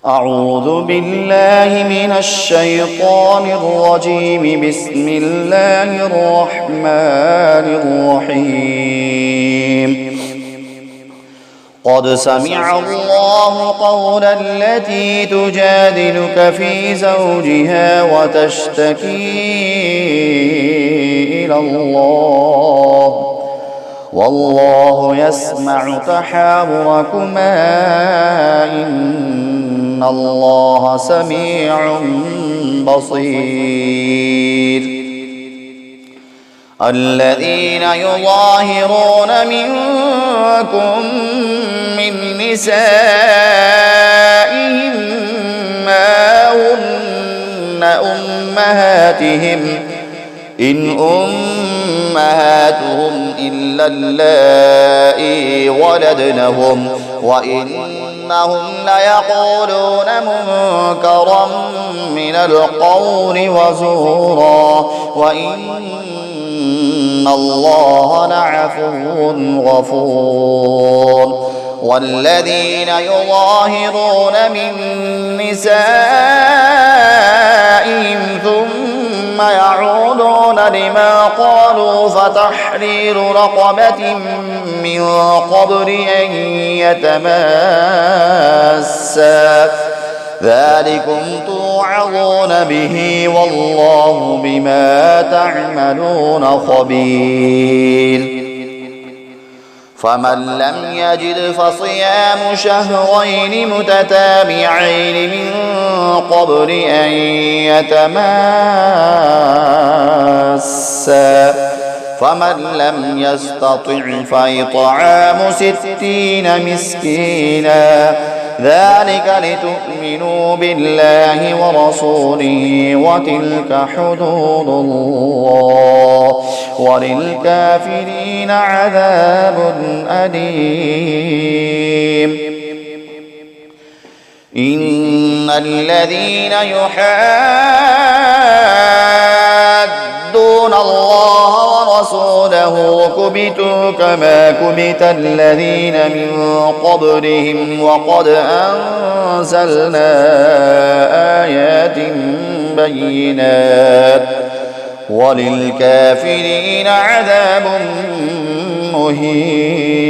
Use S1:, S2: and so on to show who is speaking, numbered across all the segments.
S1: أعوذ بالله من الشيطان الرجيم. بسم الله الرحمن الرحيم. قد سمع الله قول التي تجادلك في زوجها وتشتكي إلى الله والله يسمع تحاوركما إن الله سميع بصير. الذين يظاهرون منكم من نسائهم ما هن أمهاتهم إن أمهاتهم إلا اللائي ولدنهم وإنهم ليقولون منكرا من القول وزورا وإن الله لعفو غفور. والذين يظاهرون من نسائهم ثم يعودون لما قالوا فتحرير رقبة من قبل أن يتماسا ذلكم توعظون به والله بما تعملون خبير. فمن لم يجد فصيام شهرين متتابعين من قبل أن يتماسا فمن لم يستطع فإطعام 60 مسكينا ذلك لتؤمنوا بالله ورسوله وتلك حدود الله وللكافرين عذاب أليم. إن الذين يحادون الله ورسوله كبتوا كما كبت الذين من قبلهم وقد أنزلنا آيات بينات وللكافرين عذاب مهين.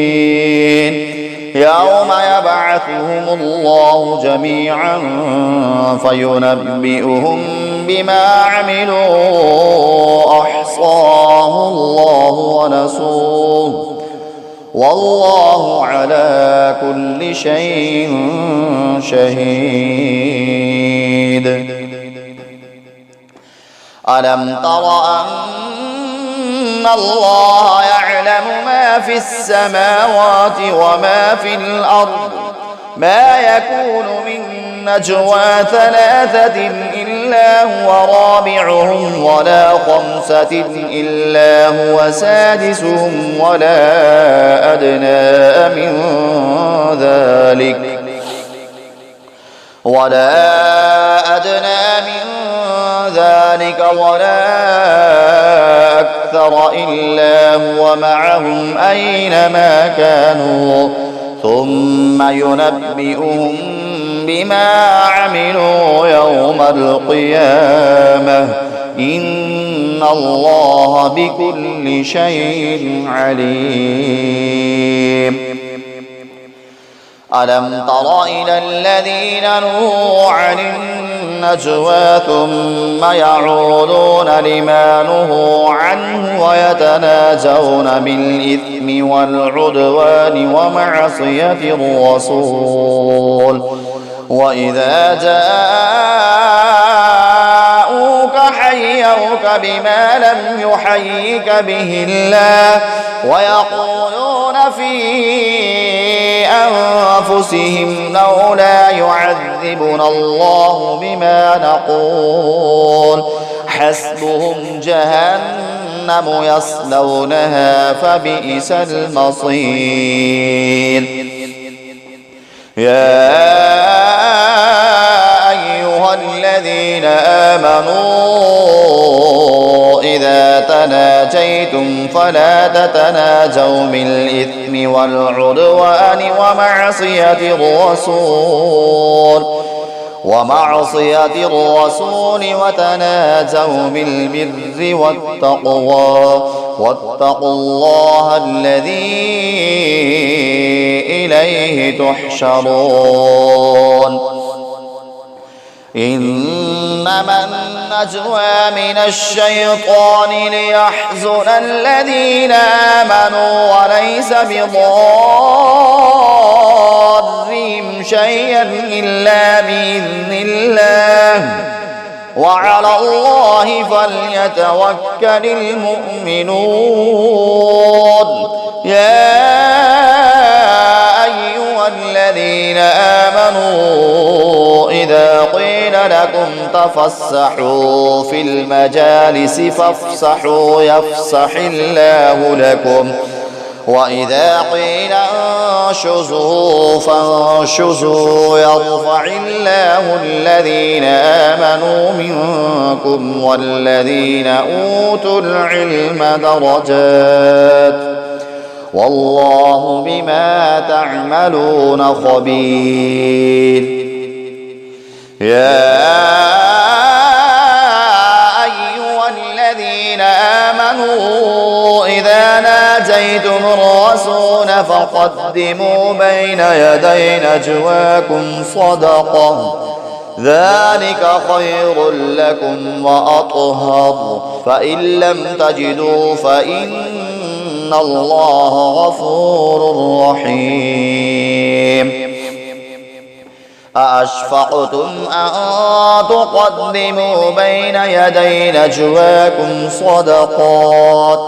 S1: يوم يبعثهم الله جميعا فينبئهم بما عملوا أحصاه الله ونسوه والله على كل شيء شهيد. ألم تر أن الله يعلم ما في السماوات وما في الأرض ما يكون من نجوى 3 إلا هو رابعهم ولا 5 إلا هو سادسهم ولا أدنى من ذلك ولا أكثر إلا هو معهم أينما كانوا ثم ينبئهم بما عملوا يوم القيامة إن الله بكل شيء عليم. ألم تر إلى الذين نهوا عن النجوى ثم يعودون لما نهوا عنه ويتناجون بالإثم والعدوان ومعصية الرسول وإذا جاءوك حيوك بما لم يحيك به الله ويقولون في أنفسهم لولا يعذبنا الله بما نقول حسبهم جهنم يصلونها فبئس المصير. يا أيها الذين آمنوا إذا تناجيتم فلا تتناجوا بالإثم والعدوان ومعصية الرسول وتناجوا بالبر والتقوى واتقوا الله الذي إليه تحشرون. إنما النجوى من الشيطان ليحزن الذين آمنوا وليس بضارهم شيئا إلا بإذن الله وعلى الله فليتوكل المؤمنون. يا أيها الذين آمنوا إذا قيل لكم تفسحوا في المجالس فافسحوا يفسح الله لكم وإذا قيل انشزوا فانشزوا يرفع الله الذين آمنوا منكم والذين أوتوا العلم درجات والله بما تعملون خبير. يا أيها الذين آمنوا إذا ناجيتم الرسول فقدموا بين يدي نجواكم صدقة ذلك خير لكم وأطهر فإن لم تجدوا فإن الله غفور رحيم. أأشفقتم أن تقدموا بين يدي نجواكم صدقات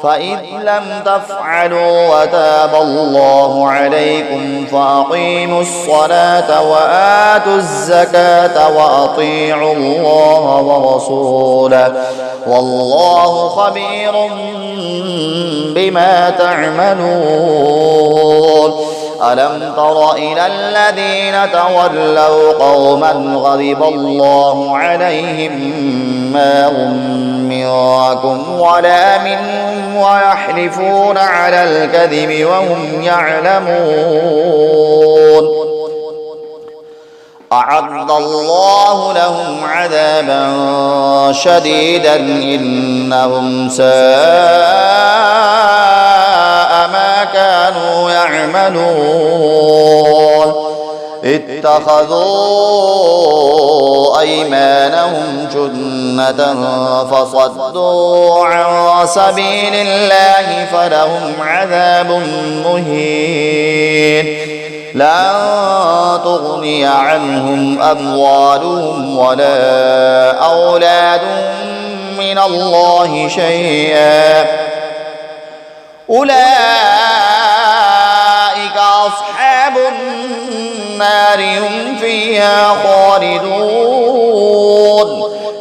S1: فإذ لم تفعلوا وتاب الله عليكم فأقيموا الصلاة وآتوا الزكاة وأطيعوا الله ورسوله والله خبير بما تعملون. ألم تر إلى الذين تولوا قوما غضب الله عليهم ما هم منكم ولا منهم ويحلفون على الكذب وهم يعلمون أعد الله لهم عذابا شديدا إنهم ساء ما كانوا يعملون. اتخذوا أيمانهم جنة فصدوا عن سبيل الله فلهم عذاب مهين. لن تغني عنهم أموالهم ولا أولادهم من الله شيئا أولئك أصحاب النار هم فيها خالدون.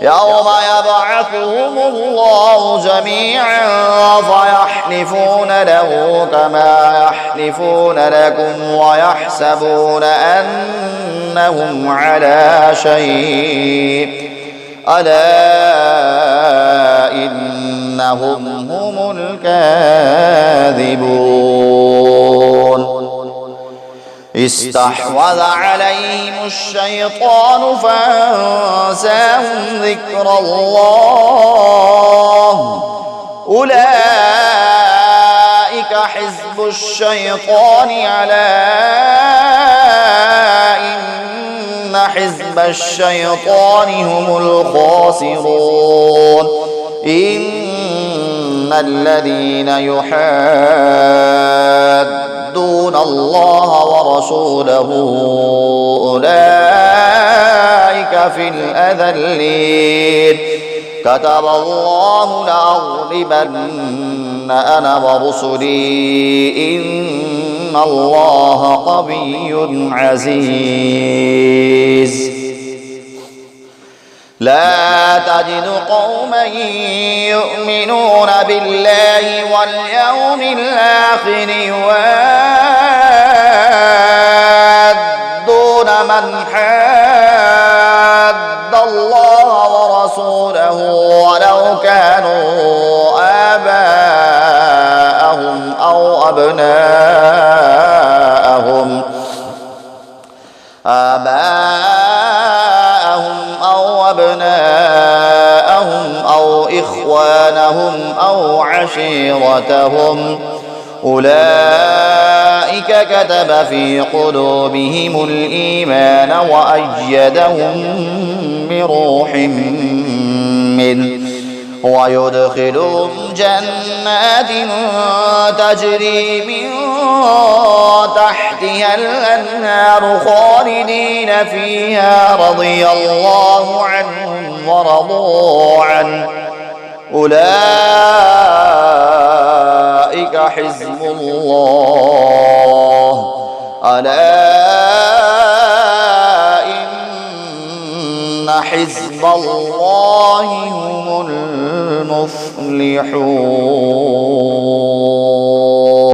S1: يوم يبعثهم الله جميعا فيحلفون له كما يحلفون لكم ويحسبون أنهم على شيء ألا إنهم هم الكاذبون. استحوذ عليهم الشيطان فأنساهم ذكر الله أولئك حزب الشيطان ألا إن حزب الشيطان هم الخاسرون. إن الذين يحادون الله ورسوله أولئك في الأذلين. كتب الله لأغلبن أنا ورسلي إن الله قوي عزيز. لا تجد قوما يؤمنون بالله واليوم الآخر يوادون من حاد الله ورسوله ولو كانوا أو أبناءهم أو إخوانهم أو عشيرتهم أولئك كتب في قلوبهم الإيمان وأيدهم بروح منه ويدخلهم جنات تجري من تحتها الأنهار خالدين فيها رضي الله عنهم ورضوا عنه أولئك حزب الله ألا إن حزب الله هم المفلحون.